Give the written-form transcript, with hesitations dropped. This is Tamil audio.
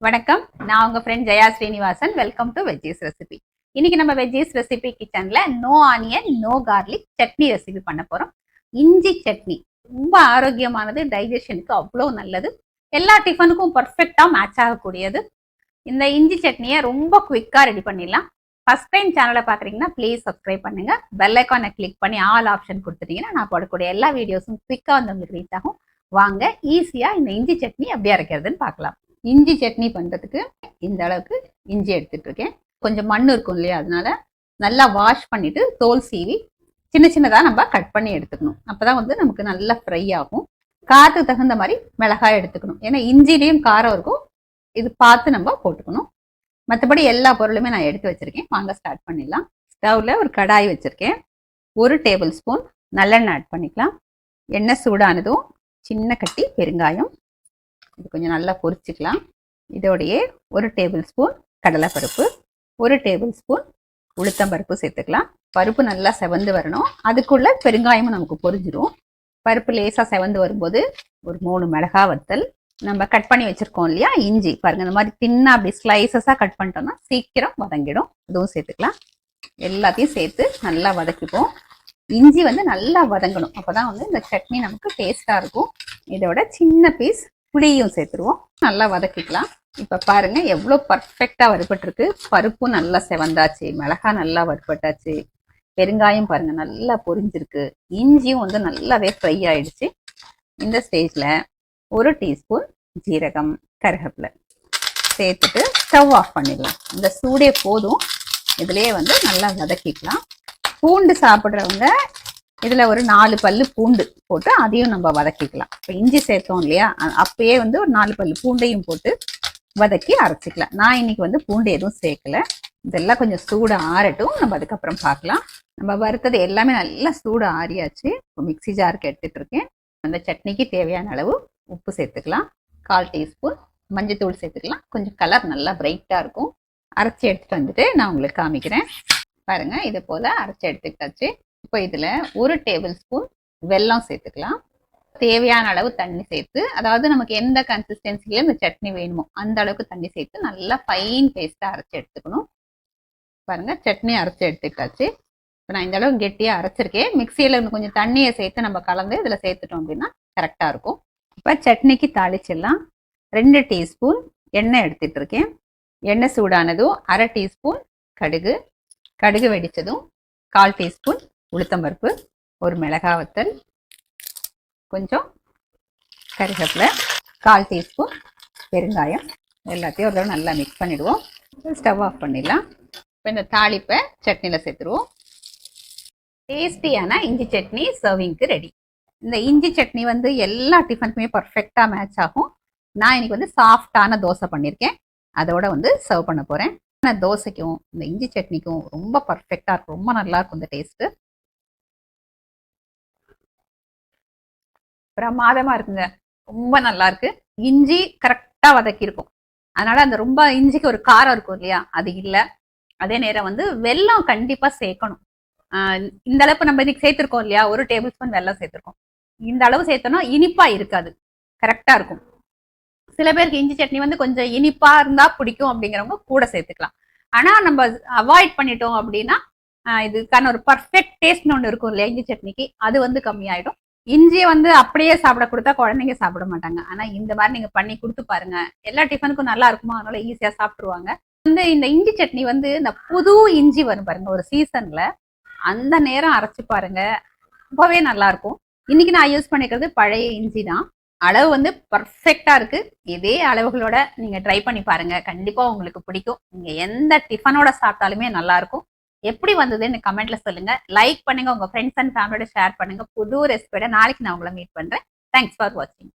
வணக்கம். நான் உங்க friend Jaya Srinivasan. Welcome to veggies recipe. இன்னைக்கு நம்ம வெஜ்ஜீஸ் ரெசிபி கிச்சன்ல no onion no garlic chutney recipe பண்ண போறோம். இஞ்சி சட்னி ரொம்ப ஆரோக்கியமானது, டைஜஷனுக்கு அவ்வளோ நல்லது, எல்லா டிஃபனுக்கும் பர்ஃபெக்டா மேட்ச் ஆகக்கூடியது. இந்த இஞ்சி சட்னியை ரொம்ப குவிக்கா ரெடி பண்ணிடலாம். ஃபர்ஸ்ட் டைம் சேனலை பாக்குறீங்கன்னா ப்ளீஸ் சப்ஸ்கிரைப் பண்ணுங்க. பெல் ஐக்கானை கிளிக் பண்ணி ஆல் ஆப்ஷன் கொடுத்துட்டீங்கன்னா நான் போடக்கூடிய எல்லா வீடியோஸும் குவிக்கா வந்து உங்களுக்கு ரீச் ஆகும். வாங்க ஈஸியா இந்த இஞ்சி சட்னி எப்படி அரைக்கிறதுன்னு பார்க்கலாம். இஞ்சி சட்னி பண்ணுறதுக்கு இந்த அளவுக்கு இஞ்சி எடுத்துட்டு இருக்கேன். கொஞ்சம் மண் இருக்கும் இல்லையா, அதனால நல்லா வாஷ் பண்ணிட்டு தோல் சீவி சின்ன சின்னதாக நம்ம கட் பண்ணி எடுத்துக்கணும். அப்போதான் வந்து நமக்கு நல்லா ஃப்ரை ஆகும். காரத்துக்கு தகுந்த மாதிரி மிளகாய் எடுத்துக்கணும், ஏன்னா இஞ்சிலையும் காரம் இருக்கும், இது பார்த்து நம்ம போட்டுக்கணும். மற்றபடி எல்லா பொருளுமே நான் எடுத்து வச்சிருக்கேன். வாங்க ஸ்டார்ட் பண்ணிடலாம். ஸ்டவ்ல ஒரு கடாய் வச்சிருக்கேன். 1 டேபிள் ஸ்பூன் நல்லெண்ணெய் ஆட் பண்ணிக்கலாம். எண்ணெய் சூடானதும் சின்ன கட்டி பெருங்காயம், இது கொஞ்சம் நல்லா பொரிச்சுக்கலாம். இதோடையே 1 டேபிள் ஸ்பூன் கடலைப்பருப்பு, 1 டேபிள் ஸ்பூன் உளுத்தம்பருப்பு சேர்த்துக்கலாம். பருப்பு நல்லா செவந்து வரணும், அதுக்குள்ள பெருங்காயமும் நமக்கு பொரிஞ்சிடும். பருப்பு லேசாக செவந்து வரும்போது ஒரு 3 மிளகா வத்தல், நம்ம கட் பண்ணி வச்சிருக்கோம் இல்லையா இஞ்சி, பாருங்க இந்த மாதிரி தின்னா அப்படி ஸ்லைசஸாக கட் பண்ணிட்டோம்னா சீக்கிரம் வதங்கிடும். இதுவும் சேர்த்துக்கலாம். எல்லாத்தையும் சேர்த்து நல்லா வதக்கிப்போம். இஞ்சி வந்து நல்லா வதங்கணும், அப்போதான் வந்து இந்த சட்னி நமக்கு டேஸ்டாக இருக்கும். இதோட சின்ன பீஸ் புளியும் சேர்த்துருவோம். நல்லா வதக்கிக்கலாம். இப்போ பாருங்க எவ்வளோ பர்ஃபெக்டாக வறுபட்டுருக்கு. பருப்பும் நல்லா செவந்தாச்சு, மிளகா நல்லா வறுபட்டாச்சு, பெருங்காயம் பாருங்க நல்லா பொரிஞ்சிருக்கு, இஞ்சியும் வந்து நல்லாவே ஃப்ரை ஆயிடுச்சு. இந்த ஸ்டேஜில் 1 டீஸ்பூன் ஜீரகம், கருவேப்பிலை சேர்த்துட்டு ஸ்டவ் ஆஃப் பண்ணிடலாம். இந்த சூடே போதும், இதுலேயே வந்து நல்லா வதக்கிக்கலாம். பூண்டு சாப்பிட்றவங்க இதில் ஒரு 4 பல்லு பூண்டு போட்டு அதையும் நம்ம வதக்கிக்கலாம். இப்போ இஞ்சி சேர்த்தோம் இல்லையா, அப்பயே வந்து ஒரு 4 பல்லு பூண்டையும் போட்டு வதக்கி அரைச்சிக்கலாம். நான் இன்னைக்கு வந்து பூண்டு எதுவும் சேர்க்கல. இதெல்லாம் கொஞ்சம் சூடு ஆறட்டும், நம்ம அதுக்கப்புறம் பார்க்கலாம். நம்ம வறுத்தது எல்லாமே நல்லா சூடு ஆறியாச்சு. இப்போ மிக்சி ஜாருக்கு எடுத்துட்டு இருக்கேன். அந்த சட்னிக்கு தேவையான அளவு உப்பு சேர்த்துக்கலாம். 1/4 டீஸ்பூன் மஞ்சத்தூள் சேர்த்துக்கலாம். கொஞ்சம் கலர் நல்லா பிரைட்டாக இருக்கும். அரைச்சி எடுத்துட்டு வந்துட்டு நான் உங்களுக்கு காமிக்கிறேன். பாருங்க இது போல அரைச்சி எடுத்துக்கிட்டாச்சு. இப்போ இதில் 1 டேபிள் ஸ்பூன் வெல்லம் சேர்த்துக்கலாம். தேவையான அளவு தண்ணி சேர்த்து, அதாவது நமக்கு எந்த கன்சிஸ்டன்சியில் இந்த சட்னி வேணுமோ அந்த அளவுக்கு தண்ணி சேர்த்து நல்லா ஃபைன் பேஸ்ட்டாக அரைச்சி எடுத்துக்கணும். பாருங்க சட்னி அரைச்சி எடுத்துக்கிட்டாச்சு. இப்போ நான் இந்த அளவுக்கு கெட்டியாக அரைச்சிருக்கேன். மிக்சியில் கொஞ்சம் தண்ணியை சேர்த்து நம்ம கலந்து இதில் சேர்த்துட்டோம் அப்படின்னா கரெக்டாக இருக்கும். இப்போ சட்னிக்கு தாளிச்சிடலாம். 2 டீஸ்பூன் எண்ணெய் எடுத்துட்டு இருக்கேன். எண்ணெய் சூடானதும் 1/2 டீஸ்பூன் கடுகு, கடுகு வெடித்ததும் 1/4 டீஸ்பூன் உளுத்தம்பருப்பு, ஒரு மிளகா வத்தல், கொஞ்சம் கருவேப்பிலை, 1/4 டீஸ்பூன் பெருங்காயம், எல்லாத்தையும் ஒரு தடவை நல்லா மிக்ஸ் பண்ணிடுவோம். ஸ்டவ் ஆஃப் பண்ணிடலாம். இப்போ இந்த தாளிப்பை சட்னியில் சேர்த்துருவோம். டேஸ்டியான இஞ்சி சட்னி சர்விங்க்கு ரெடி. இந்த இஞ்சி சட்னி வந்து எல்லா டிஃபனுக்குமே பர்ஃபெக்டாக மேட்ச் ஆகும். நான் இன்னைக்கு வந்து சாஃப்டான தோசை பண்ணியிருக்கேன், அதோட வந்து சர்வ் பண்ண போகிறேன். தோசைக்கும் இந்த இஞ்சி சட்னிக்கும் ரொம்ப பர்ஃபெக்டாக இருக்கும், ரொம்ப நல்லா இருக்கும் இந்த டேஸ்ட்டு. பிரமாதமா இருக்குங்க, ரொம்ப நல்லா இருக்கு. இஞ்சி கரெக்டா வதக்கி இருக்கும், அதனால அந்த ரொம்ப இஞ்சிக்கு ஒரு காரம் இருக்கும் இல்லையா, அது இல்லை. அதே நேரம் வந்து வெல்லம் கண்டிப்பா சேர்க்கணும். இந்த அளவுக்கு நம்ம இன்னைக்கு சேர்த்திருக்கோம் இல்லையா, 1 டேபிள் ஸ்பூன் வெல்லம் சேர்த்திருக்கோம். இந்த அளவு சேர்த்தோம்னா இனிப்பா இருக்காது, கரெக்டா இருக்கும். சில பேருக்கு இஞ்சி சட்னி வந்து கொஞ்சம் இனிப்பா இருந்தா பிடிக்கும் அப்படிங்கிறவங்க கூட சேர்த்துக்கலாம். ஆனா நம்ம அவாய்ட் பண்ணிட்டோம் அப்படின்னா இதுக்கான ஒரு பர்ஃபெக்ட் டேஸ்ட்னு ஒன்று இருக்கும் இல்லையா இஞ்சி சட்னிக்கு, அது வந்து கம்மியாயிடும். இஞ்சியை வந்து அப்படியே சாப்பிட கொடுத்தா குழந்தைங்க சாப்பிட மாட்டாங்க. ஆனா இந்த மாதிரி நீங்க பண்ணி கொடுத்து பாருங்க, எல்லா டிஃபனுக்கும் நல்லா இருக்குமா, அதனால ஈஸியா சாப்பிட்டுருவாங்க. வந்து இந்த இஞ்சி சட்னி வந்து இந்த புது இஞ்சி வரும் பாருங்க ஒரு சீசன்ல, அந்த நேரம் அரைச்சு பாருங்க, ரொம்பவே நல்லா இருக்கும். இன்னைக்கு நான் யூஸ் பண்ணிக்கிறது பழைய இஞ்சி தான். அளவு வந்து பர்ஃபெக்டா இருக்கு. இதே அளவுகளோட நீங்க ட்ரை பண்ணி பாருங்க, கண்டிப்பா உங்களுக்கு பிடிக்கும். நீங்க எந்த டிஃபனோட சாப்பிட்டாலுமே நல்லா இருக்கும். எப்படி வந்ததுன்னு கமெண்ட்ல சொல்லுங்க. லைக் பண்ணுங்க, உங்க ஃப்ரெண்ட்ஸ் அண்ட் ஃபேமிலியோட ஷேர் பண்ணுங்க. புது ரெசிபியோட நாளைக்கு நான் உங்களை மீட் பண்றேன். தேங்க்ஸ் ஃபார் வாட்சிங்.